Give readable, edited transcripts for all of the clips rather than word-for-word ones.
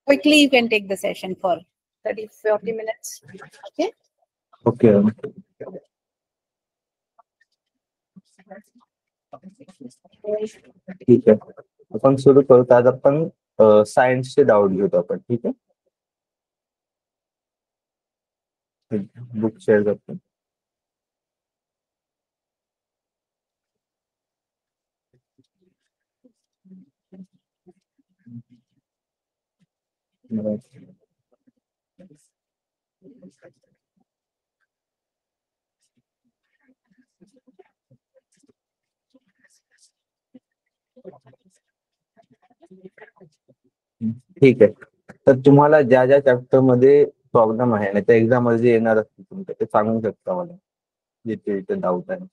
quickly you can take the session for 30-40 minutes. Okay. Okay ठीक आहे, आपण सुरू करू. आज आपण सायन्सचे डाऊट घेतो आपण. ठीक आहे, बुक शेअर करतो. ठीक आहे, तर तुम्हाला ज्या ज्या चॅप्टर मध्ये प्रॉब्लेम आहे ना, त्या एक्झाम मध्ये जे येणार असतील तुमच्या, ते सांगू शकता मला, जिथे डाऊट आहे.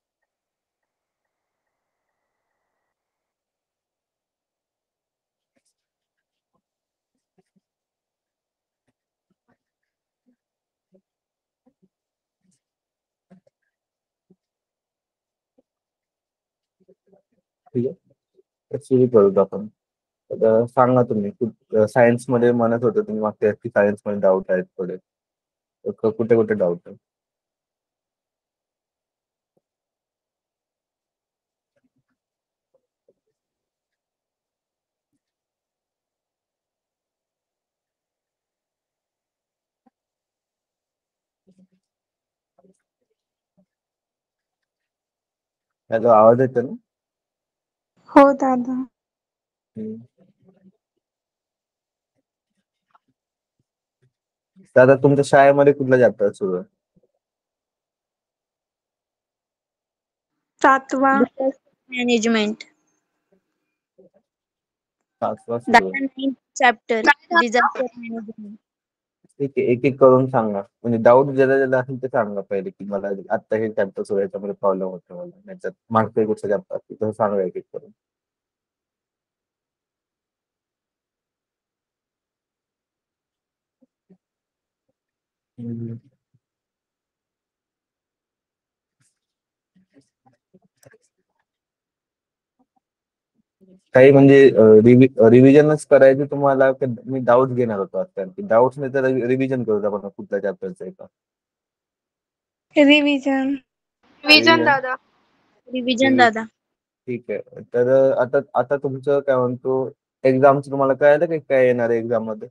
ठीक आहे, सुरू करूत आपण. तर सांगा तुम्ही, सायन्स मध्ये म्हणत होते तुम्ही मागच्या की सायन्स मध्ये डाऊट आहेत थोडे, कुठे कुठे डाऊट आहे? हॅलो, आवाज येतो ना? हो दादा. दादा, तुमच्या शाळेमध्ये कुठला चॅप्टर सुरू आहे? 7वा मॅनेजमेंट. 7वा सुरू आहे. 9th chapter disaster management. ठीक आहे, एक एक करून सांगा. म्हणजे डाऊट ज्याला ज्याला असेल ते सांगा पहिले, की मला आता हे चॅप्टर सुरू आहे, त्यामध्ये प्रॉब्लेम होतो मला, नाहीतर मागचे कुठचं चॅप्टर असतील तसं सांगा एक एक करून. काही म्हणजे रिव्हिजनच करायचं तुम्हाला, मी डाऊट घेणार होतो आता. डाऊट नाही तर रिव्हिजन करू आपण कुठल्या चॅप्टरचं एका. रिव्हिजन. Revision. दादा. रिव्हिजन दादा. ठीक आहे, तर आता आता तुमचं काय म्हणतो, एक्झामचं तुम्हाला कळालं की काय येणार आहे एक्झाम मध्ये?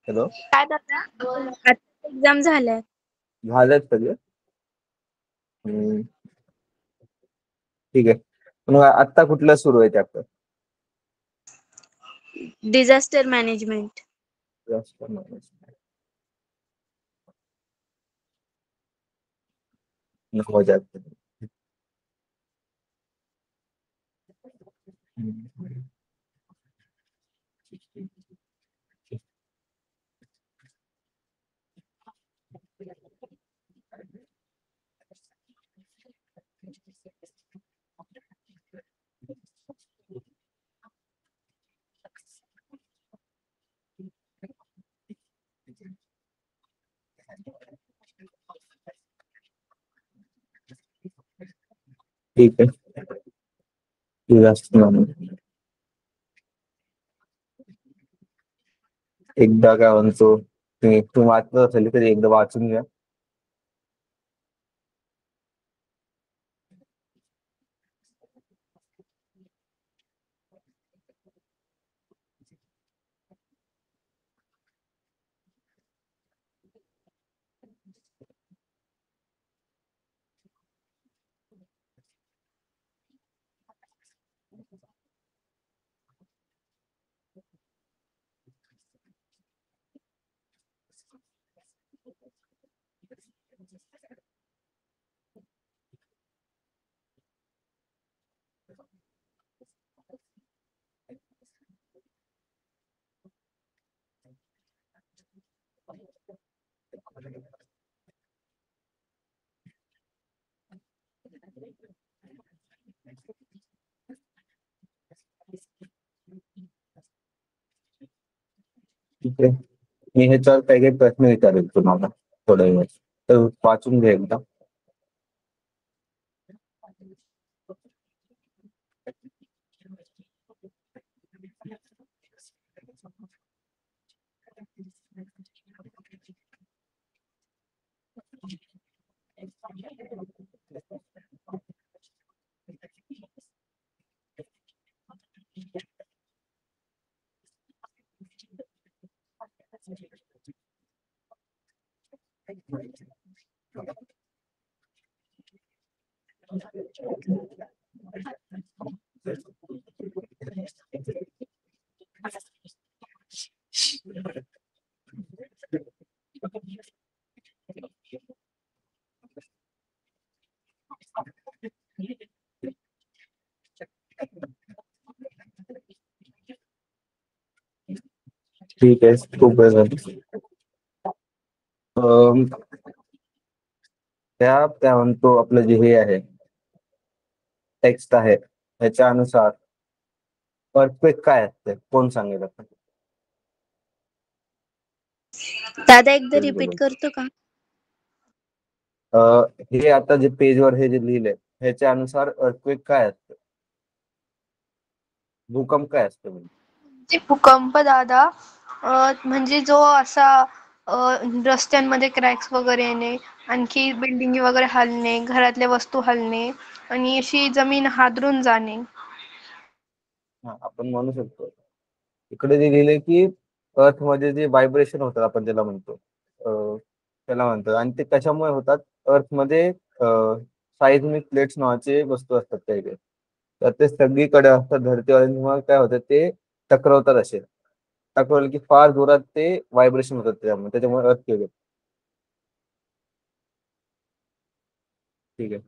हॅलो, काय दादा? आता एक्झाम झाल्या. झालेत सगळे? ठीक आहे, मग आता कुठला सुरू आहे चॅप्टर? Disaster management. हो चॅप्टर. ठीक आहे, एकदा काय म्हणतो, तुम्ही वाचलं असेल तरी एकदा वाचून घ्या. ठीक आहे, मी ह्याच्यावर काही काही प्रश्न विचारेल तुम्हाला थोड्या वेळ, तर वाचून घ्या एकदा. ठीक आहे, खूप वेळ झाली. अम, त्या म्हणतो आपलं जे हे आहे टेक्स्ट आहे ह्याच्यानुसार अर्थक्वेक काय असते कोण सांगेल आता? दादा एकदा तेच रिपीट बोलून. करतो का? हे आता जे पेजवर हे जे लिहिलंय ह्याच्या अनुसार अर्थक्वेक काय असतं, भूकंप काय असतं म्हणजे? ते भूकंप दादा म्हणजे जो असा रस्त्यांमध्ये क्रॅक्स वगैरे येणे, आणखी बिल्डिंग वगैरे हलणे, घरातल्या वस्तू हलणे आणि अशी जमीन हादरून जाणे. हा, आपण म्हणू शकतो. इकडे जे लिहिलंय की अर्थ मध्ये जे व्हायब्रेशन होतात आपण त्याला म्हणतो, त्याला म्हणतात. आणि ते कशामुळे होतात? अर्थ मध्ये साइझमिक प्लेट्स नावाचे वस्तू असतात काही काही, तर ते सगळीकडे असतात धरतीवर. काय होतं ते टकरावतात, असे टकरावले की फार जोरात ते व्हायब्रेशन होतात त्याच्यामुळे अर्थ केले. ठीक आहे.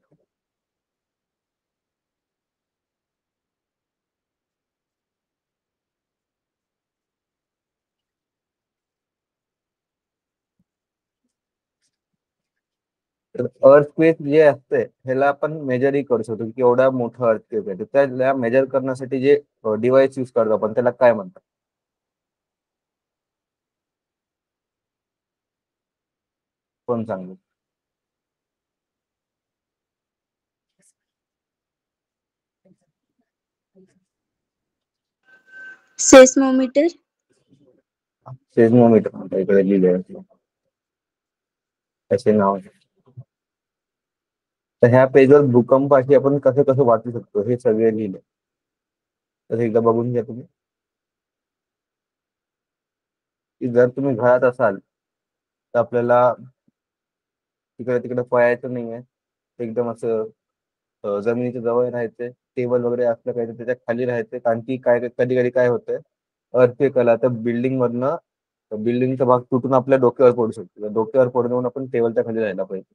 तर अर्थक्वेक जे असते ह्याला आपण मेजरही करू शकतो की एवढा मोठा अर्थक्वेक आहे. तर त्याला मेजर करण्यासाठी जे डिव्हाइस यूज करतो आपण त्याला काय म्हणतात, कोण सांगू? सेस्मोमीटर. सेझमोमीटर म्हणतात इकडे लिहिले आहे, त्याचे नाव आहे. तर ह्या पेजवर भूकंपाशी आपण कसं कसं वाचू शकतो हे सगळे लिहिले. तर एकदा बघून घ्या तुम्ही की जर तुम्ही घरात असाल तर आपल्याला तिकडे तिकडे पळायचं नाहीये. एकदम असं जमिनीच्या जवळ राहायचंय. टेबल वगैरे असलं पाहिजे त्याच्या खाली राहायचंय. कारण की काय कधी कधी काय होतंय, अर्थक्वेक आला तर बिल्डिंगचा भाग तुटून आपल्या डोक्यावर पडू शकतो. तर डोक्यावर पडू देऊन आपण टेबलच्या खाली राहायला पाहिजे.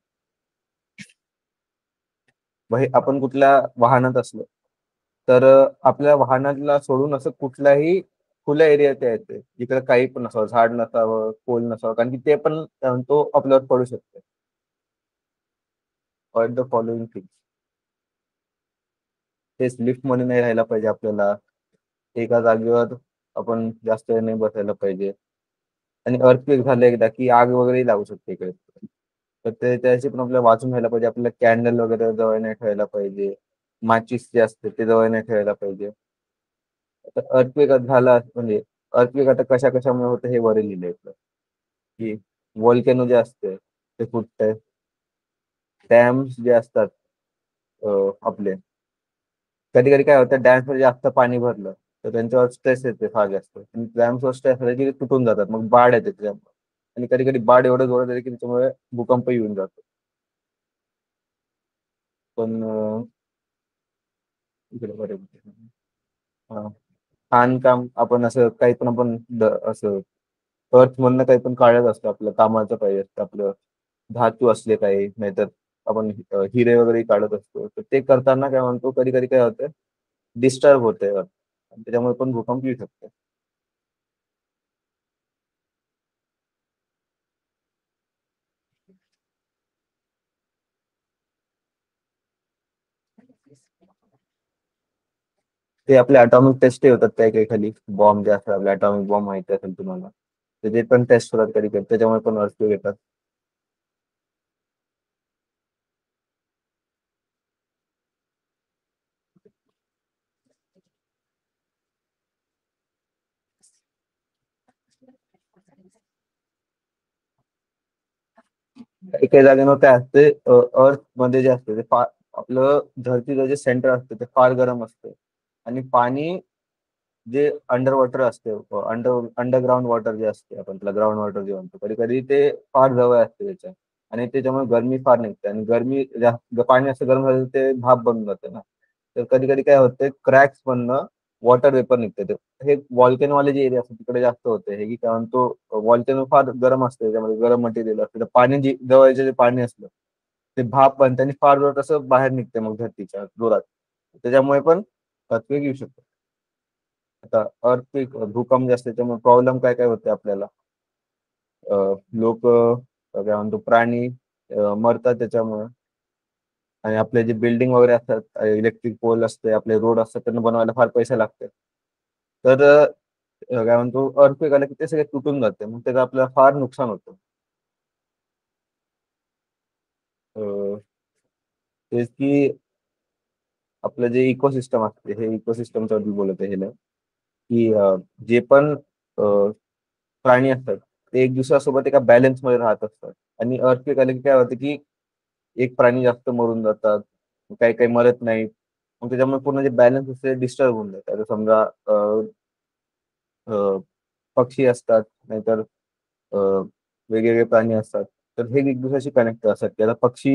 बाहेर आपण कुठल्या वाहनात असलो तर आपल्या वाहनाला सोडून असं कुठल्याही खुल्या एरियात यायचंय जिकडे काही पण नसावं, झाड नसावं, पोल नसावं. कारण की ते पण तो आपल्यावर पडू शकतो. The following things. तेच लिफ्ट मध्ये नाही राहायला पाहिजे आपल्याला. एका जागेवर आपण जास्त वेळ नाही बसायला पाहिजे. आणि अर्थक्वेक झालं एकदा की आग वगैरे लागू शकते इकडे. तर त्याची पण आपल्याला वाचून घ्यायला पाहिजे. आपल्याला कॅन्डल वगैरे जवळ नाही ठेवायला पाहिजे. माचीस जे असते ते जवळ नाही ठेवायला पाहिजे. आता अर्थक्वेक झाला म्हणजे अर्थक्वेक आता कशा कशामुळे होतं हे वर लिहिलंय इकडं. की व्हॉल्केनो जे असते ते फुटतंय. डॅम्स जे असतात आपले, कधी कधी काय होतं डॅम्समध्ये जास्त पाणी भरलं तर त्यांच्यावर स्ट्रेस येते फार जास्त. डॅम्सवर स्ट्रेस आले की ते तुटून जातात, मग बाढ येते त्याच्यामुळे. आणि कधी कधी बाढ एवढं जोरात येते की त्याच्यामुळे भूकंप येऊन जातो. पण इकडे बरे खाणकाम आपण असं काही पण आपण असं अर्थ मधनं काही पण काढत असतो, आपलं कामाचं पाहिजे असतं, आपलं धातू असले काही, नाहीतर आपण हिरे वगैरे काढत असतो. तर ते करताना काय म्हणतो कधी कधी काय होतं, डिस्टर्ब होते अर्थ. त्याच्यामुळे पण भूकंप येऊ शकतो. ते आपले अटॉमिक टेस्ट होतात काही काही खाली, बॉम्ब जे असतात आपले अटॉमिक बॉम्ब माहिती असेल तुम्हाला, तर ते पण टेस्ट होतात कधी कधी. त्याच्यामुळे पण अर्थक्वेक येतात. काही काही जागेवर काय असते, अर्थ मध्ये जे असते ते फार, आपलं धरतीचं जे सेंटर असतं ते फार गरम असतं. आणि पाणी जे अंडर वॉटर असते, अंडरग्राऊंड वॉटर जे असते, आपण त्याला ग्राउंड वॉटर जे म्हणतो, कधी कधी ते फार जवळ असते त्याच्या, आणि त्याच्यामुळे गरमी फार निघते, आणि गरमी जास्त पाणी असं गरम झालं तर ते भाप बनून जाते ना. तर कधी कधी काय होते, क्रॅक्स बनणं, वॉटर वेपर निघते. ते हे volcano वाले जे एरिया असतात तिकडे जास्त होते हे, की कारण तो व्हॉल्कॅनो फार गरम असते, त्याच्यामध्ये गरम मटेरियल असते, तर पाणी जवळचे जे पाणी असलं ते भाप बनते आणि फार जोरात असं बाहेर निघते मग धरतीच्या जोरात. त्याच्यामुळे पण earthquake येऊ शकतो. आता अर्थक्वेक, भूकंप जास्त त्याच्यामुळे प्रॉब्लेम काय काय होते आपल्याला. लोक, काय म्हणतो, प्राणी मरतात त्याच्यामुळे. आणि आपले जे बिल्डिंग वगैरे असतात, इलेक्ट्रिक पोल असते, आपले रोड असतात, त्यांना बनवायला फार पैसे लागते. तर काय म्हणतो, अर्थक्वेक आलं की ते सगळे तुटून जाते, मग त्याचं आपल्याला फार नुकसान होतं. अं, तेच की आपलं जे इकोसिस्टम असते, हे इकोसिस्टमच्या बद्दल बोलत आहे हे ना, की जे पण प्राणी असतात ते एक दुसऱ्यासोबत एका बॅलन्स मध्ये राहत असतात. आणि अर्थक्वेक आले की काय होतं, की एक प्राणी जास्त मरून जातात, काही काही मरत नाहीत. मग त्याच्यामुळे पूर्ण जे बॅलन्स असते डिस्टर्ब होऊन जातात. आता समजा अ, पक्षी असतात, नाहीतर अ, वेगवेगळे प्राणी असतात, तर हे एक दुसऱ्याशी कनेक्ट असतात, की आता पक्षी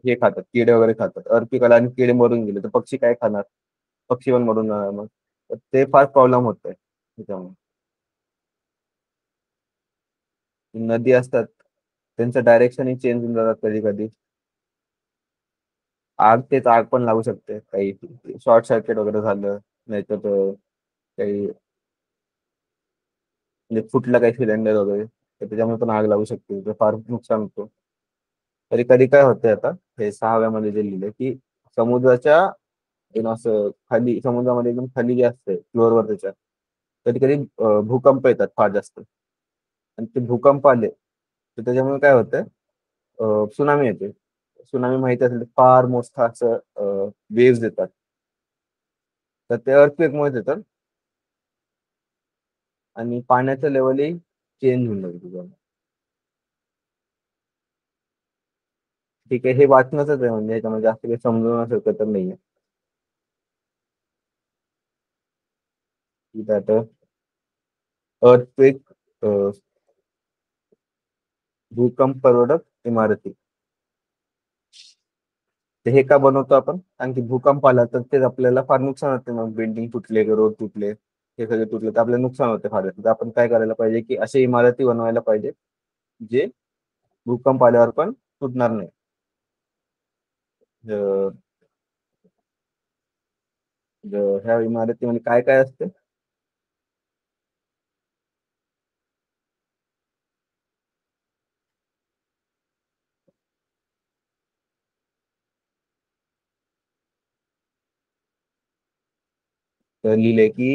हे खातात, किडे वगैरे खातात, अर्थक्वेक आला आणि किडे मरून गेले तर पक्षी काय खाणार, पक्षी पण मरून जाणार मग. तर ते फार प्रॉब्लेम होत आहे त्याच्यामुळे. नदी असतात, त्यांचं डायरेक्शनही चेंज होऊन जातात कधी कधी. आग, तेच आग पण लागू शकते, काही शॉर्ट सर्किट वगैरे झालं, नाहीतर काही म्हणजे फुटलं काही सिलेंडर वगैरे, तर त्याच्यामुळे पण आग लागू शकते, तर फार नुकसान होतं. कधी कधी काय होतंय, आता हे 6व्यामध्ये जे लिहिलंय, की समुद्राच्या असं खाली, समुद्रामध्ये एकदम खाली जे असते फ्लोअरवर त्याच्या, कधी कधी भूकंप येतात फार जास्त. आणि ते भूकंप आले तर त्याच्यामुळे काय होतंय, सुनामी येते. सुनामी माहिती असेल तर फार मोठा असं वेव्ज येतात, तर ते अर्थक्वेकमुळेच येतात. आणि पाण्याचं लेवलही चेंज होऊन जातं त्याच्यामुळे. ठीक आहे, हे वाचण्याच आहे, म्हणजे ह्याच्यामध्ये जास्त काही समजवण्यासारखं तर नाहीये. ठीक आहे, तर अर्थक्वेक, भूकंप परवडक इमारती. ते हे का बनवतो आपण, कारण की भूकंप आला तर ते आपल्याला फार नुकसान होते, मग बिल्डिंग तुटले, रोड तुटले, हे सगळे तुटले तर आपल्याला नुकसान होते फार. तर आपण काय करायला पाहिजे, की अशा इमारती बनवायला पाहिजे जे भूकंप आल्यावर पण तुटणार नाही. ज- ह्या इमारतीमध्ये काय काय असते. तर लिहिले की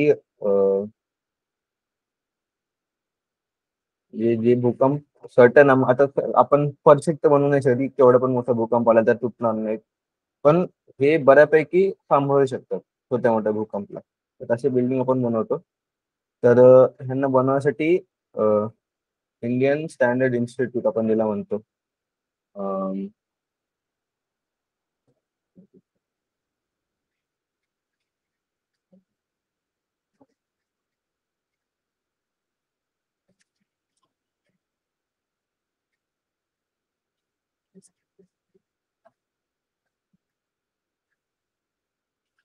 जे जे भूकंप सर्टन, आता आपण परफेक्ट बनवू नाही शकत की केवढा पण मोठा भूकंप आला तर तुटणार नाही, पण हे बऱ्यापैकी सांभाळू शकतात छोट्या मोठ्या भूकंपला. तर तसे बिल्डिंग आपण बनवतो. तर ह्यांना बनवण्यासाठी इंडियन स्टँडर्ड इन्स्टिट्यूट आपण ज्याला म्हणतो, अं,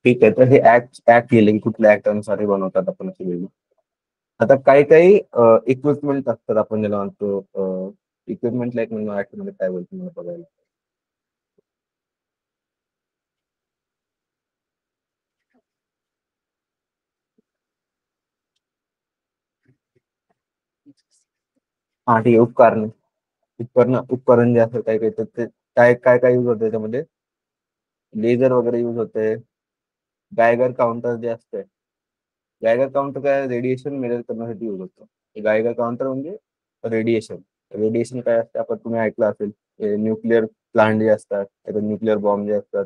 ठीक आहे, तर हे ऍक्ट ऍक्ट केले की कुठल्या ऍक्ट अनुसार हे बनवतात आपण असे बिल्डिंग. आता काही काही इक्विपमेंट असतात, आपण ज्याला म्हणतो इक्विपमेंटला, एक मिनिट ऍक्ट मध्ये काय बोलतो मला बघायला. हा ठीक आहे, उपकरण जे असतात काही काही, तर ते काय काय काय यूज होते त्याच्यामध्ये. लेझर वगैरे यूज होते. गायगर काउंटर जे असते, गायगर काउंटर काय रेडिएशन मेजर करण्यासाठी यूज होतो. गायगर काउंटर म्हणजे रेडिएशन. रेडिएशन काय असते, आपण तुम्ही ऐकलं असेल, न्यूक्लिअर प्लांट जे असतात, न्यूक्लिअर बॉम्ब जे असतात,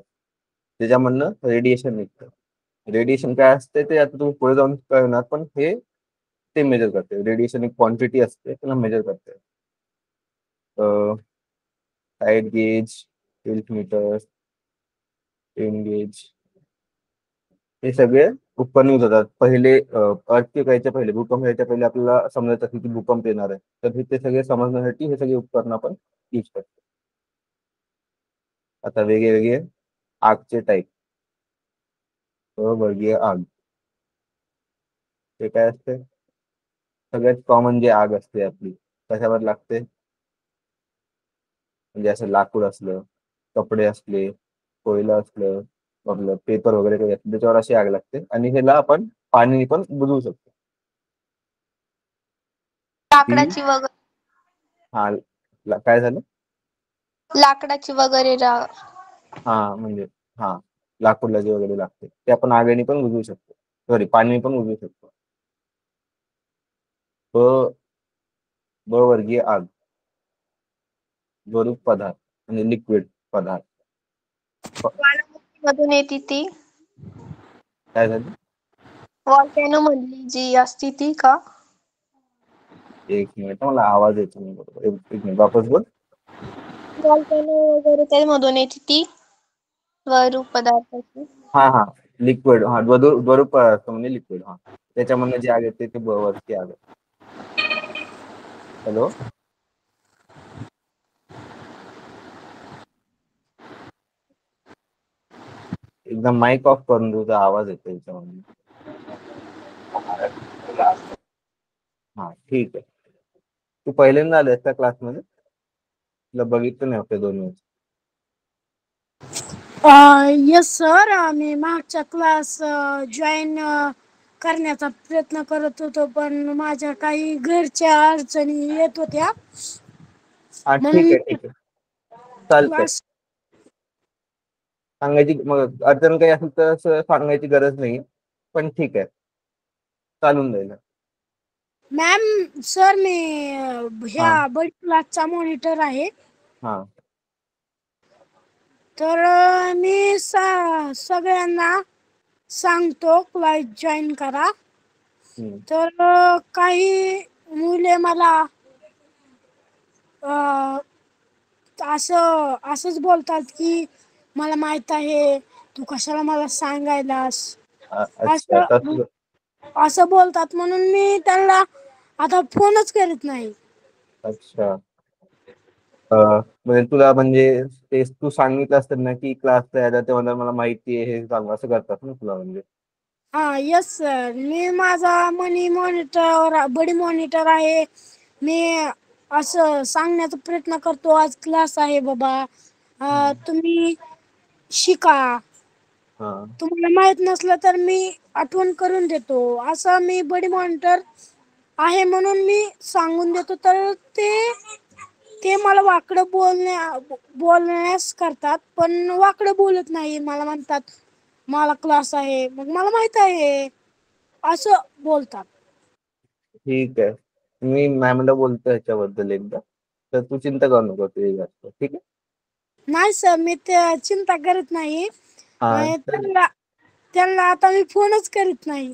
त्याच्यामधनं रेडिएशन निघतं. रेडिएशन काय असते ते आता तुम्ही पुढे जाऊन कळणार, पण हे ते मेजर करते. रेडिएशन एक क्वांटिटी असते, त्याला मेजर करते. Tight gauge, tilt meter, strain gauge, हे सगळे उपकरण यूज होतात. पहिले अर्थक्वेक यायच्या पहिले, भूकंप यायच्या पहिले आपल्याला समजत असेल की भूकंप येणार आहे, तर ते सगळे समजण्यासाठी हे सगळे उपकरण आपण यूज करतो. आता वेगळे आगचे टाईप. वर्गीय आग ते काय असते? सगळ्यात कॉमन जी आग असते आपली कशावर लागते? म्हणजे असं लाकूड असलं, कपडे असले, कोयला असलं, आपलं पेपर वगैरे काही असलं त्याच्यावर अशी आग लागते आणि ह्याला आपण पाणी पण बुजवू शकतो. ती लाकडाची वगैरे हा काय झालं? लाकडाची वगैरे हा म्हणजे हा लाकूडला जे वगैरे लागते ते आपण आगीने पण बुजवू शकतो, सॉरी पाणी पण बुजवू शकतो. ब ब वर्गीय आग, द्रवरूप पदार्थ म्हणजे लिक्विड पदार्थ. मधून येते ती काय झालं? व्हॉल्कॅनो मधली जी असती ती का? एक मिनिट मला आवाज येतो नाही बरोबर. एक मिनिट वापस बोल. व्हॉल्कॅनो वगैरे त्यामधून येते ती स्वरूप पदार्थाची. हा लिक्विड, हा द्रवरूप पदार्थ म्हणजे लिक्विड. हा त्याच्यामधनं जी आग येते ते वरची आग. हॅलो, एकदम माईक ऑफ करून तुझा आवाज येतो याच्यामध्ये. हा ठीक आहे. तू पहिल्यांदा आलेस त्या क्लासमध्ये? तुला बघितलं नाही आपल्या 2 वेळेस. येस सर, मी मागच्या क्लास जॉईन करण्याचा प्रयत्न करत होतो, पण माझ्या काही घरच्या अडचणी येत होत्या हा ठीक म्हणून आहे, ठीक आहे, चालतंय. क्लास. सांगायची मग अडचण काही असेल तर असं सांगायची गरज नाही, पण ठीक आहे, चालून जाईल. मॅम सर, मी हा ह्या बडी क्लासचा मॉनिटर आहे. हा तर मी सगळ्यांना सांगतो क्लास जॉईन करा. हम्म. तर काही मुले मला असंच बोलतात की मला माहित आहे, तू कशाला मला सांगायलास, अच्छा असं तसं. असं बोलतात. म्हणून मी त्यांना आता फोनच करीत नाही. अच्छा, म्हणजे तुला म्हणजे तेच तू सांगितलं असतं ना की क्लासला यायला, तेव्हा मला माहिती आहे हे सांग, असं करतात ना तुला म्हणजे. येस सर, मी माझा बडी मॉनिटर आहे. मी असं सांगण्याचा प्रयत्न करतो, आज क्लास आहे बाबा, तुम्ही शिका. हा तुम्हाला माहित नसलं तर मी आठवण करून देतो. असं मी बडी मॉनिटर आहे म्हणून मी सांगून देतो. तर ते मला वाकडं बोलण्यास करतात, पण वाकडं बोलत नाही. मला म्हणतात मला क्लास आहे, मग मला माहित आहे असं बोलतात. ठीक आहे, मी मॅमला बोलतो ह्याच्याबद्दल एकदा, तर तू चिंता करू नको तुझी जास्त, ठीक आहे. नाही सर, मी ते चिंता करत नाही. हा त्यांना आता मी फोनच करीत नाही.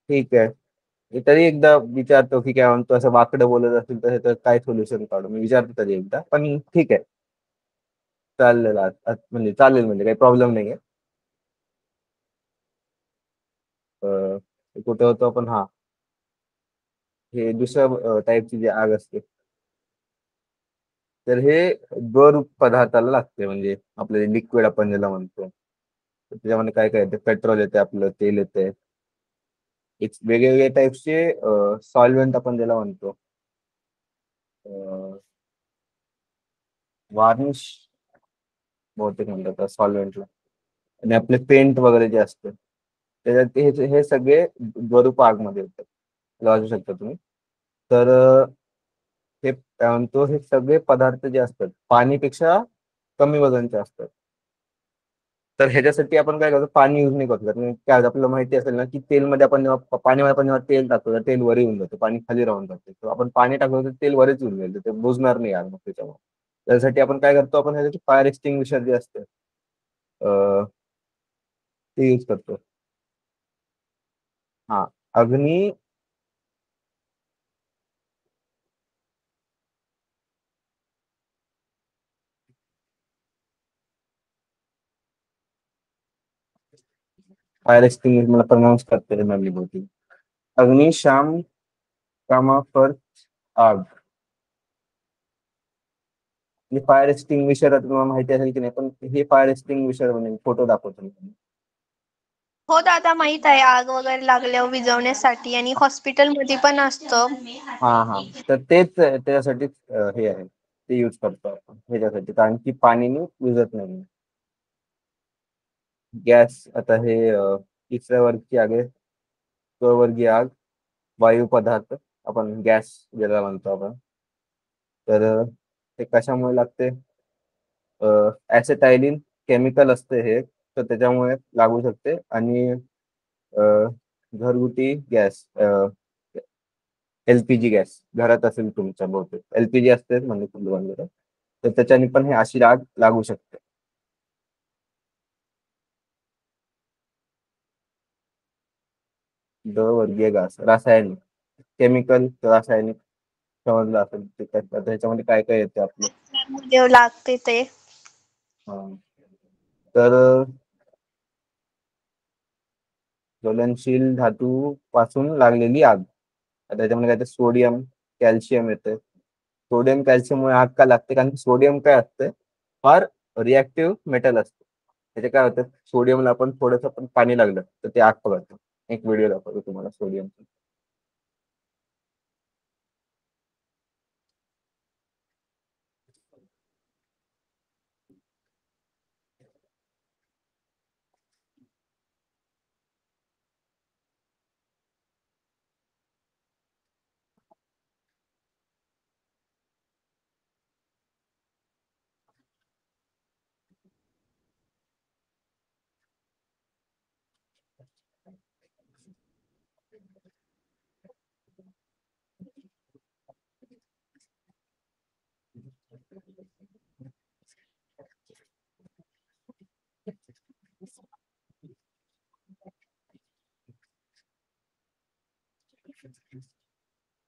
ठीक आहे, मी तरी एकदा विचारतो की काय म्हणतो, असं वाकडं बोलत असेल तर ह्याचं काय सोल्युशन काढू, मी विचारतो तरी एकदा, पण ठीक आहे, चालेल म्हणजे चालेल, म्हणजे काही प्रॉब्लेम नाही आहे. कुठे होतो आपण? हा, हे दुसऱ्या टाईपची जी आग असते, तर हे द्रवरूप पदार्थाला लागते, म्हणजे आपले लिक्विड आपण ज्याला म्हणतो. तर त्याच्यामध्ये काय काय येते? पेट्रोल येते, आपलं तेल येते, एक वेगवेगळ्या टाईपचे सॉल्व्हेंट आपण ज्याला म्हणतो, वार्निश बहुतेक म्हणतात सॉल्व्हेंटला, आणि आपले पेंट वगैरे जे असते त्याच्यात हे सगळे द्रवरूप आगमध्ये येतात, वाचू शकता तुम्ही. तर हे काय म्हणतो, हे सगळे पदार्थ जे असतात पाणीपेक्षा कमी वजनचे असतात. तर ह्याच्यासाठी आपण काय करतो, पाणी यूज नाही करतो. काय आपल्याला माहिती असेल ना की तेलमध्ये आपण जेव्हा पाणीमध्ये आपण जेव्हा तेल टाकतो तर तेल वरी होऊन जातं, पाणी खाली राहून जाते. तर आपण पाणी टाकलं तर तेल वरच येऊन जाईल, ते बुजणार नाही यार मग त्याच्यामुळे. त्यासाठी आपण काय करतो, आपण ह्याच्यात फायर एक्सटिंग्विशर जे असते ते यूज करतो. हा, अग्नी फायर एक्सटिंग्विश मला प्रोनाऊन्स करता येणार नाही बहुतेक. अग्निशाम कामाफर आग. फायर एक्सटिंग्विशर तुम्हाला माहिती असेल की नाही, पण हे फायर एक्सटिंग्विशर म्हणून फोटो दाखवतो मी. हो दादा, माहित आहे. आग वगैरे लागल्यावर विझवण्यासाठी आणि हॉस्पिटलमध्ये पण असतं. हा तर तेच त्याच्यासाठी हे आहे, ते यूज करतो आपण ह्याच्यासाठी, कारण की पाणीने विझत नाही. गॅस, आता हे तिसऱ्या वर्गीय आग आहे. स्ववर्गीय आग, वायू पदार्थ, आपण गॅस ज्याला म्हणतो आपण. तर ते कशामुळे लागते? ऍसेटायलिन केमिकल असते हे, तर त्याच्यामुळे लागू शकते. आणि घरगुती गॅस, एलपीजी गॅस घरात असेल तुमच्या बहुतेक एलपीजी असते म्हणजे कुटुंबांमध्ये, तर त्याच्याने पण हे अशी आग लागू शकते. ड वर्गीय घास, रासायनिक, केमिकल रासायनिक समजलं असेल. त्याच्यामध्ये काय काय येते आपलं. मध्ये लागते ते. तर ज्वलनशील धातू पासून लागलेली आग. त्याच्यामध्ये काय ते सोडियम कॅल्शियम येते. सोडियम कॅल्शियममुळे आग का लागते? कारण की सोडियम काय असते, फार रिॲक्टिव्ह मेटल असते. त्याचे काय होतं, सोडियमला आपण थोडंसं पण पाणी लागलं तर ते आग पकडतं. एक व्हिडिओ दाखवतो तुम्हाला सोडियम.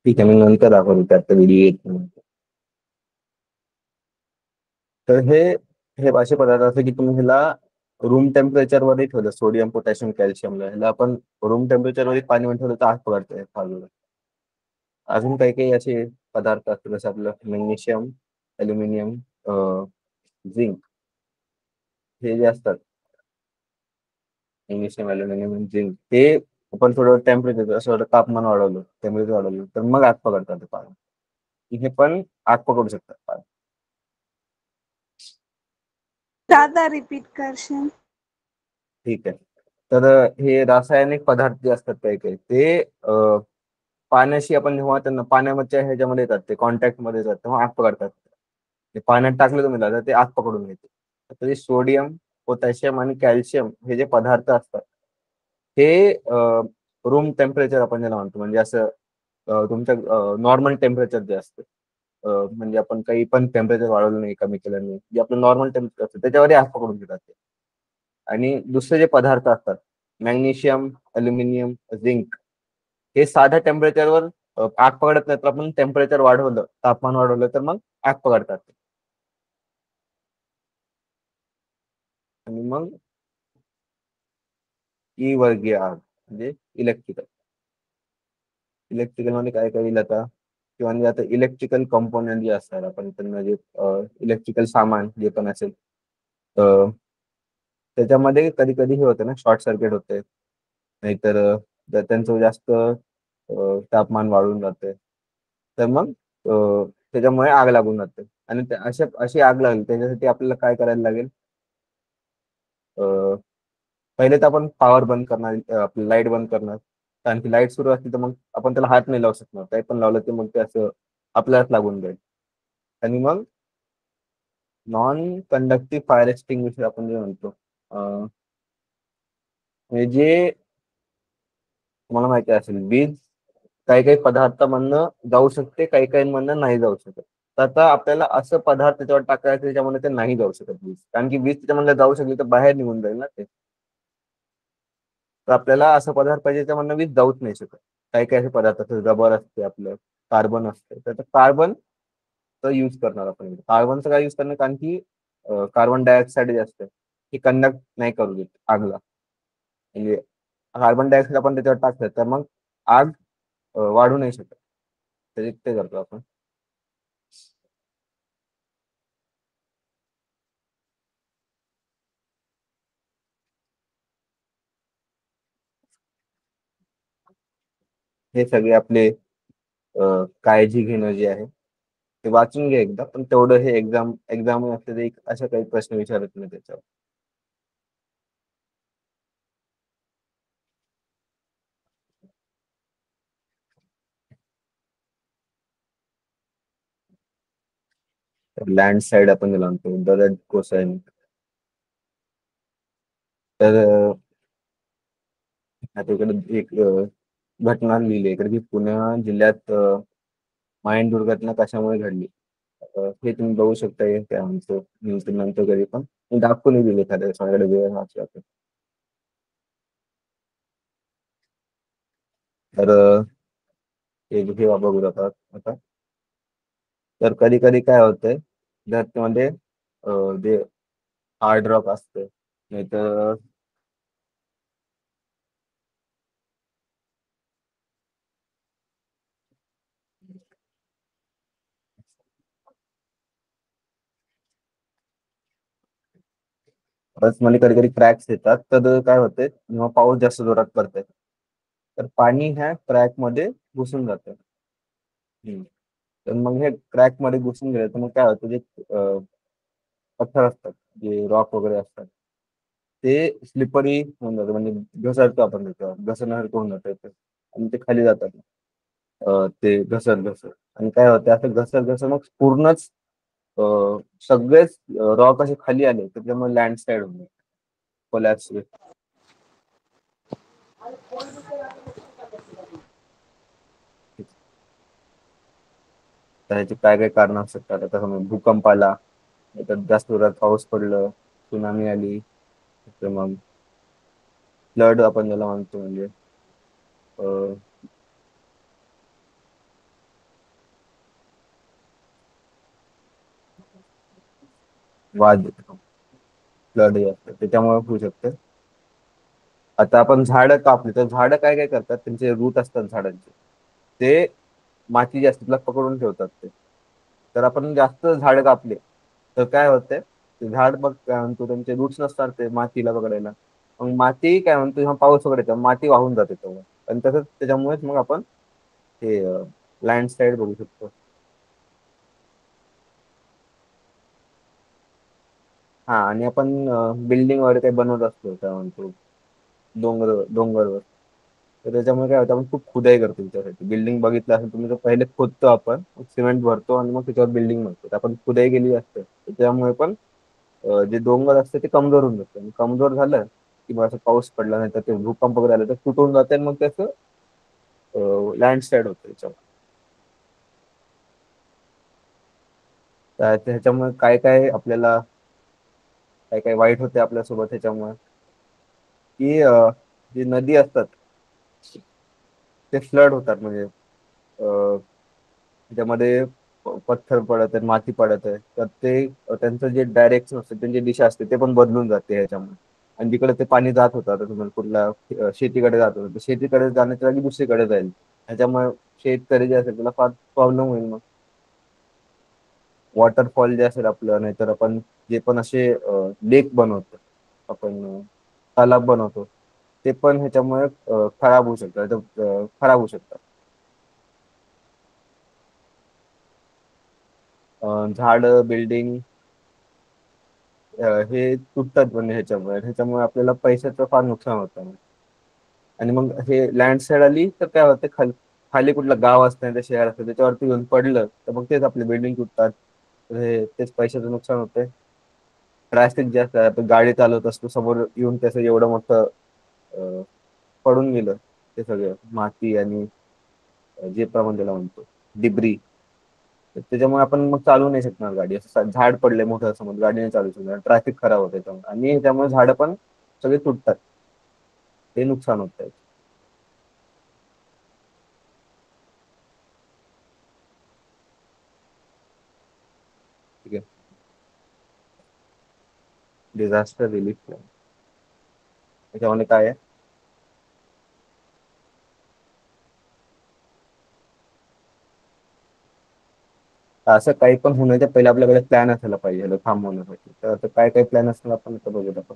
ठीक आहे, मी नंतर दाखवतो, त्यात व्हिडिओ येत नाही. तर हे असे पदार्थ असते की तुम्ही ह्याला रूम टेम्परेचर वरही ठेवलं, सोडियम पोटॅशियम कॅल्शियमला ह्याला आपण रूम टेम्परेचर वर पाणी ठेवलं तर आग पकडते बाजूला. अजून काही काही असे पदार्थ असतात जसं आपलं मॅग्नेशियम, अल्युमिनियम, झिंक, हे जे असतात मॅग्नेशियम, अल्युमिनियम, झिंक, हे आपण थोडं टेम्परेचर असं तापमान वाढवलं, टेम्परेचर वाढवलं तर मग आग पकडतात ते पाणी. हे पण आग पकडू शकतात पाणी. दादा रिपीट करशील? ठीक आहे. तर हे रासायनिक पदार्थ जे असतात काही काही ते पाण्याशी आपण जेव्हा त्यांना पाण्याच्या ह्याच्यामध्ये येतात, ते कॉन्टॅक्ट मध्ये येतात तेव्हा आग पकडतात. ते पाण्यात टाकलं तुम्ही दादा, ते आग पकडून घेते. तर हे सोडियम, पोटॅशियम आणि कॅल्शियम हे जे पदार्थ असतात हे रूम टेम्परेचर आपण ज्याला म्हणतो, म्हणजे असं तुमच्या नॉर्मल टेम्परेचर जे असतं, म्हणजे आपण काही पण टेम्परेचर वाढवलं नाही, कमी केलं नाही, जे आपलं नॉर्मल टेम्परेचर असतं त्याच्यावरही आग पकडून घेतात ते. आणि दुसरे जे पदार्थ असतात मॅग्नेशियम, अल्युमिनियम, झिंक, हे साध्या टेम्परेचरवर आग पकडत नाही, तर आपण टेम्परेचर वाढवलं, तापमान वाढवलं तर मग आग पकडतात. आणि मग ई वर्गीय आग म्हणजे इलेक्ट्रिकल. इलेक्ट्रिकल मध्ये काय काय येईल आता, किंवा म्हणजे आता इलेक्ट्रिकल कंपोनंट जे असतात, आपण त्यांना जे इलेक्ट्रिकल सामान जे पण असेल, त्याच्यामध्ये कधी कधी हे होतं ना, शॉर्ट सर्किट होते, नाहीतर त्यांचं जास्त तापमान वाढून जाते, तर मग त्याच्यामुळे आग लागून जाते. आणि अशी आग लागली त्याच्यासाठी आपल्याला काय करायला लागेल? पहिले तर आपण पॉवर बंद करणार, आपली लाईट बंद करणार. कारण की लाईट सुरू असली तर मग आपण त्याला हात नाही लावू शकणार, काही पण लावलं ते मग ते असं आपल्यालाच लागून जाईल. आणि मग नॉन कंडक्टिव्ह फायर एक्सटिंग्विशर आपण जे म्हणतो, म्हणजे जे तुम्हाला माहिती असेल, वीज काही काही पदार्थांमधनं जाऊ शकते, काही काही मधनं नाही जाऊ शकत. तर आता आपल्याला असं पदार्थ त्याच्यावर टाकायचं त्याच्यामध्ये ते नाही जाऊ शकत वीज, कारण की वीज त्याच्यामध्ये जाऊ शकली तर बाहेर निघून जाईल ना ते. तर आपल्याला असं पदार्थ पाहिजे त्याच्यामधनं वीज जाऊच नाही शकत. काही काही असे पदार्थ असतात, रबर असते, आपलं कार्बन असते, तर कार्बन यूज करणार आपण. कार्बनचं काय यूज करणार, कारण की कार्बन डायऑक्साईड जे असते हे कंडक्ट नाही करू देत आगला. म्हणजे कार्बन डायऑक्साईड आपण त्याच्यावर टाकलं तर मग आग वाढू नाही शकत. तर ते करतो आपण. हे सगळे आपले काळजी घेणं जे आहे ते वाचून घ्या एकदा, पण तेवढं हे एक्झाम एक्झाम असते ते अशा काही प्रश्न विचारत नाही त्याच्यावर. तर लँड साईड आपण त्याला म्हणतो, दरड कोसळणे. तर आता इकडे एक घटना लिहिली इकडे की पुणे जिल्ह्यात माहीण दुर्घटना कशामुळे घडली. हे तुम्ही बघू शकता, हे काय म्हणतो न्यूज नंतर कधी पण मी दाखवून दिले एखाद्या सगळ्याकडे वेळ वाचला तर. तर हे बघू जातात आता. तर कधी कधी काय होतंय धरतीमध्ये जे हार्ड रॉक असते नाही तर मध्ये कधी कधी क्रॅक्स येतात. तर काय होते जेव्हा पाऊस जास्त जोरात पडतोय तर पाणी ह्या क्रॅक मध्ये घुसून जातं. हम्म. तर मग हे क्रॅक मध्ये घुसून गेलं तर मग काय होतं, जे पत्थर असतात, जे रॉक वगैरे असतात, ते स्लिपरी होऊन जातं, म्हणजे घसरतो आपण त्याच्यावर, घसरण्यासारखं होऊन जातं ते. आणि ते खाली जातात. ते घसर घसर आणि काय होतं असं घसर घसर मग पूर्णच अ, सगळेच रॉक असे खाली आले तर त्यामुळे लँडस्लाईड होणे, कोलॅप्स. त्याचे काय काय कारण असू शकतात. आता समजा भूकंप आला, नाहीतर जास्त जोरात पाऊस पडलं, सुनामी आली, तर मग फ्लड आपण ज्याला म्हणतो, म्हणजे अ, वाद फ्लड हे असतं त्याच्यामुळे होऊ शकतं. आता आपण झाडं कापली तर झाडं काय काय करतात, त्यांचे रूट असतात झाडांचे, ते माती जी असते तिला पकडून ठेवतात ते. तर आपण जास्त झाडं कापले तर काय होतंय, ते झाड मग काय म्हणतो त्यांचे रूट्स नसतात ते मातीला पकडायला. मग माती काय म्हणतो जेव्हा पाऊस वगैरे येतो माती वाहून जाते तेव्हा. आणि तसंच त्याच्यामुळेच मग आपण हे लँडस्लाईड बघू शकतो. हा, आणि आपण बिल्डिंग वगैरे काही बनवत असतो काय म्हणतो डोंगरवर, तर त्याच्यामुळे काय होतं आपण खूप खुदाई करतो त्याच्यासाठी. बिल्डिंग बघितलं असेल तुम्ही तर पहिले खोदतो आपण, सिमेंट भरतो आणि मग त्याच्यावर बिल्डिंग बनतो. तर आपण खुदाई केली असते तर त्यामुळे पण जे डोंगर असते ते कमजोर होऊन जातं. आणि कमजोर झालं की मग असं पाऊस पडला नाही तर ते भूकंप वगैरे आलं तर तुटून जाते आणि मग त्याचं लँडस्लाईड होतं त्याच्यावर. तर ह्याच्यामुळे काय काय आपल्याला काय काय वाईट होते आपल्यासोबत ह्याच्यामुळे, की जी नदी असतात ते फ्लड होतात. म्हणजे त्याच्यामध्ये पत्थर पडत आहे, माती पडत आहे, तर ते त्यांचं जे डायरेक्शन असते, त्यांची दिशा असते ते पण बदलून जाते ह्याच्यामुळे. आणि जिकडे ते पाणी जात होतं, आता तुम्हाला कुठल्या शेतीकडे जात होतं तर शेतीकडे जाण्याच्या जागी दुसरीकडे जाईल. ह्याच्यामुळे शेतकरी जे असेल त्याला फार प्रॉब्लेम होईल. मग वॉटरफॉल जे असेल आपलं, नाहीतर आपण जे पण असे लेक बनवतो, आपण तलाव बनवतो, ते पण ह्याच्यामुळे खराब होऊ शकतात, खराब होऊ शकतात. झाड, बिल्डिंग हे तुटतात म्हणजे ह्याच्यामुळे आपल्याला पैशाचं फार नुकसान होतं. आणि मग हे लँडस्लाईड आली तर काय होतं, खाली खाली कुठलं गाव असतं नाही तर शहर असतं त्याच्यावरती येऊन पडलं तर मग तेच आपले बिल्डिंग तुटतात. तर हे तेच पैशाचं नुकसान होतंय. ट्रॅफिक जास्त आहे, आपण गाडी चालवत असतो, समोर येऊन त्याचं एवढं मोठं अ, पडून गेलं ते सगळं माती आणि जे प्रमाण त्याला म्हणतो डिब्री, तर त्याच्यामुळे आपण मग चालू नाही शकणार गाडी. असं झाड पडले मोठं समोर, गाडी नाही चालू शकणार, ट्रॅफिक खराब होते त्यामुळे, आणि त्यामुळे झाडं पण सगळे तुटतात. ते नुकसान होत आहे. ठीक आहे. डिझास्टर रिलीफ प्लॅन त्याच्यामध्ये काय आहे. असं काही पण होण्याच्या पहिले आपल्याकडे प्लॅन असायला पाहिजे ह्याला थांबवण्यासाठी. तर आता काय काय प्लॅन असणार आपण आता बघूया आपण.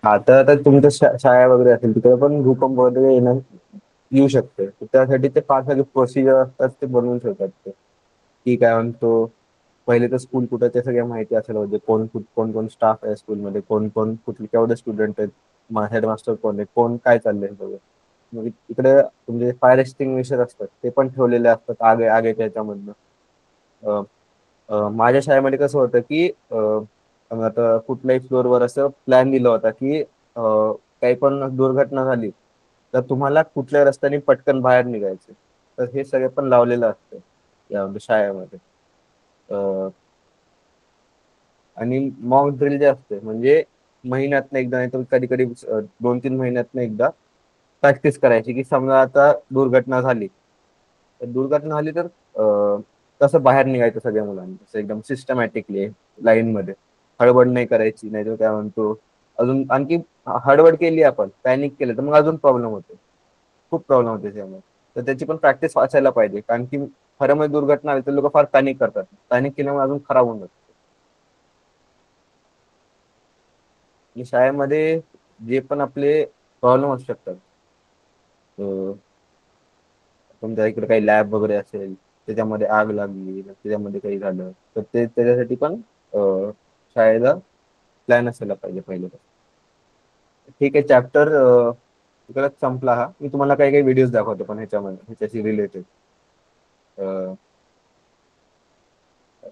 आता तर तुमच्या शाळा वगैरे असेल तिकडे पण भूकंप वगैरे येऊ शकते. तर त्यासाठी ते फार सारे प्रोसिजर असतात ते बनवून ठेवतात ते. की काय म्हणतो, पहिले तर स्कूल कुठं ते सगळ्या माहिती असायला पाहिजे. कोण कोण स्टाफ आहे स्कूलमध्ये, कोण कोण कुठले केवढे स्टुडंट आहेत, हेडमास्टर कोण आहे, कोण काय चाललंय सगळं. मग इकडे म्हणजे फायर एक्सटिंग्विशर असतात ते पण ठेवलेले असतात आगीच्या ह्याच्यामधनं. अ, माझ्या शाळेमध्ये कसं होतं की आता कुठल्याही फ्लोअरवर असं प्लॅन दिला होता की काही पण दुर्घटना झाली तर तुम्हाला कुठल्या रस्त्याने पटकन बाहेर निघायचं. तर हे सगळे पण लावलेलं असतं या शाळेमध्ये. अ, आणि मॉक ड्रिल जे असते म्हणजे महिन्यातनं एकदा नाही तर कधी कधी 2-3 महिन्यातनं एकदा प्रॅक्टिस करायची की समजा आता दुर्घटना झाली तर कसं बाहेर निघायचं सगळ्या मुलांनी असं एकदम सिस्टमॅटिकली लाईन मध्ये. हडबड नाही करायची, नाही तर काय म्हणतो अजून आणखी हडबड केली आपण पॅनिक केलं तर मग अजून प्रॉब्लेम होते. खूप प्रॉब्लेम होते त्यामुळे. तर त्याची पण प्रॅक्टिस वाचायला पाहिजे कारण की खरं मध्ये दुर्घटना आली तर लोक फार पॅनिक करतात. पॅनिक केल्यामुळे अजून खराब होऊन जातं. आणि शाळेमध्ये जे पण आपले प्रॉब्लेम असू शकतात, तुमच्या इकडे काही लॅब वगैरे असेल त्याच्यामध्ये आग लागली त्याच्यामध्ये काही झालं तर ते त्याच्यासाठी पण शाळेला प्लॅन असायला पाहिजे पहिले. ठीक आहे, चॅप्टर इकडे संपला हा. मी तुम्हाला काही काही व्हिडिओज दाखवतो पण ह्याच्यामध्ये ह्याच्याशी रिलेटेड.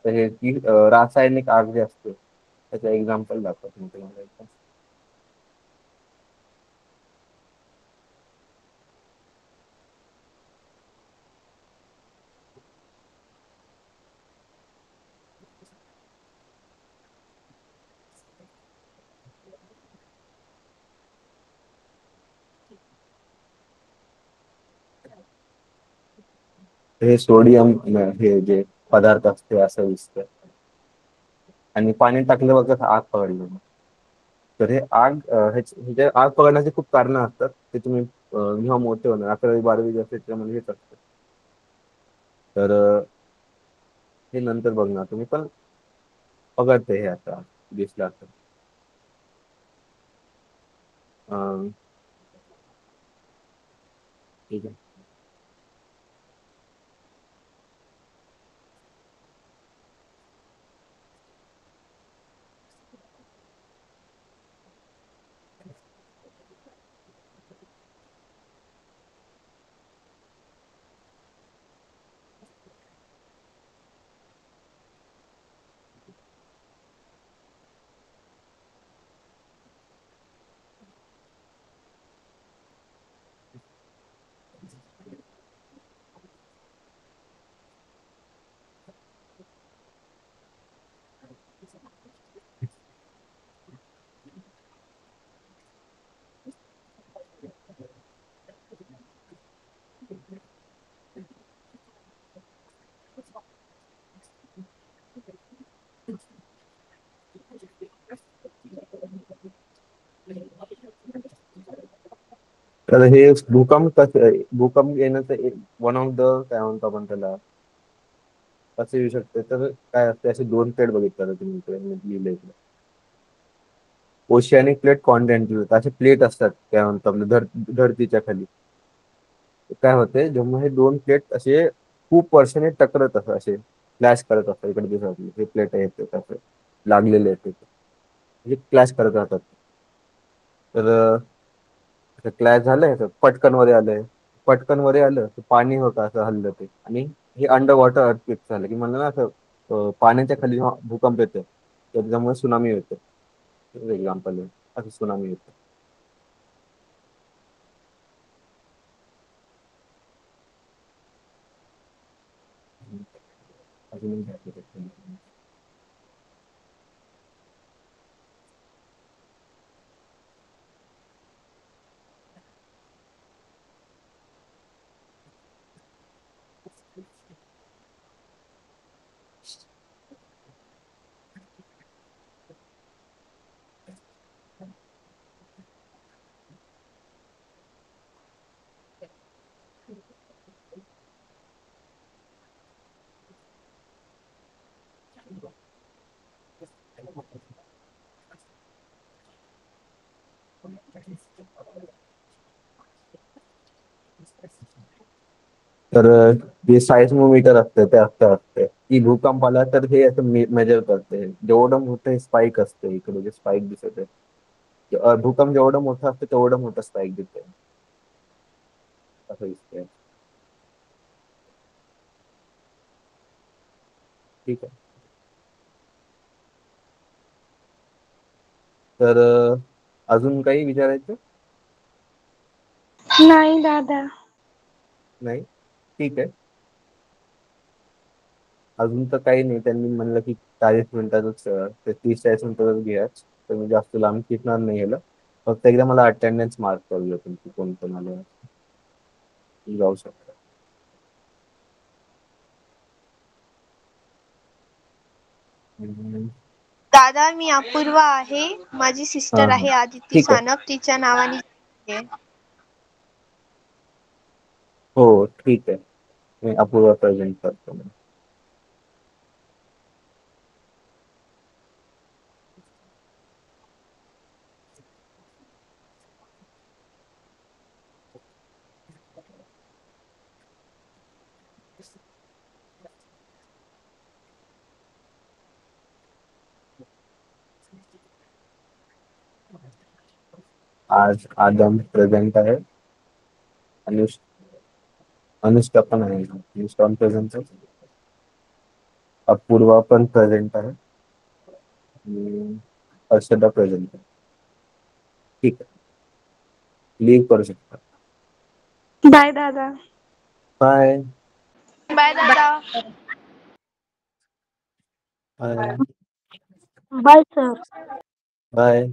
हे की रासायनिक आग जे असते त्याचं एक्झाम्पल दाखवतो मी तुम्हाला एकदा. हे सोडियम हे जे पदार्थ असते असं दिसतं आणि पाणी टाकलं बघा आग पकडली. तर हे हे आग पकडण्याची खूप कारणं असतात. ते तुम्ही जेव्हा मोठे होणार 11वी-12वी असते त्याच्यामध्ये हेच असतं. तर हे नंतर बघणार तुम्ही पण पकडते हे आता दिसलं असतं. अं, ठीक आहे. तर हे भूकंप येण्याचं वन ऑफ द काय म्हणतो आपण त्याला कसं येऊ शकते. तर काय असते असे दोन प्लेट बघितलं तुम्ही इकडे मी लिहिलंय इकडे. ओशियानिक प्लेट, कॉन्टिनेंटल असे प्लेट असतात काय म्हणतो आपल्या धरतीच्या खाली. काय होते जेव्हा हे दोन प्लेट असे खूप वर्षाने टकरत असतात असे क्लॅश करत असतात इकडे दिसत हे प्लेट आहेत ते असे लागलेले आहेत ते म्हणजे क्लॅश करत राहतात. तर क्लॅश झालंय तर पटकन वर आलंय. पटकन वर आलं तर पाणी होतं असं हल्लं ते आणि हे अंडर वॉटर अर्थक्वेक झालं की म्हणलं ना असं पाण्याच्या खाली जेव्हा भूकंप येतो तर त्याच्यामुळे सुनामी होते. एक्झाम्पल आहे असं सुनामी येते. अजून एक घ्या. तर जे सायस्मोमीटर असतं ते असते की भूकंप आला तर हे असं मेजर करते. जेवढं मोठं स्पाइक असते, इकडे जे स्पाइक दिसत आहे, भूकंप जेवढं मोठं असतं तेवढं मोठं स्पाइक दिसते, असं दिसतंय. ठीक आहे. तर अजून काही विचारायचं? नाही दादा. नाही? ठीक आहे. अजून तर काही नाही. त्यांनी म्हणलं की 40 मिनिटातच ते 30-40 मिनिटातच घ्या. तर मी जास्त लांब शिकणार नाही याला. फक्त एकदा मला अटेंडन्स मार्क करू द्या तुमची, कोण कोण आलं. जाऊ शकता. हम्म. दादा मी अपूर्वा आहे. माझी हा सिस्टर हा आहे आदिती ठीक आहे. सानप, तिच्या नावाने आहे. हो ठीक आहे. मी अपूर्वा प्रेझेंट करतो. आज आदम प्रेझेंट आहे. अनुष अनुष्का पण आहे. अनुष्का पण प्रेझेंट आहे. अपूर्वा पण प्रेझेंट आहे. आणि हर्षदा प्रेझेंट आहे. ठीक आहे. लीव करू शकता. बाय दादा. बाय. बाय दादा. बाय. Bye sir. बाय.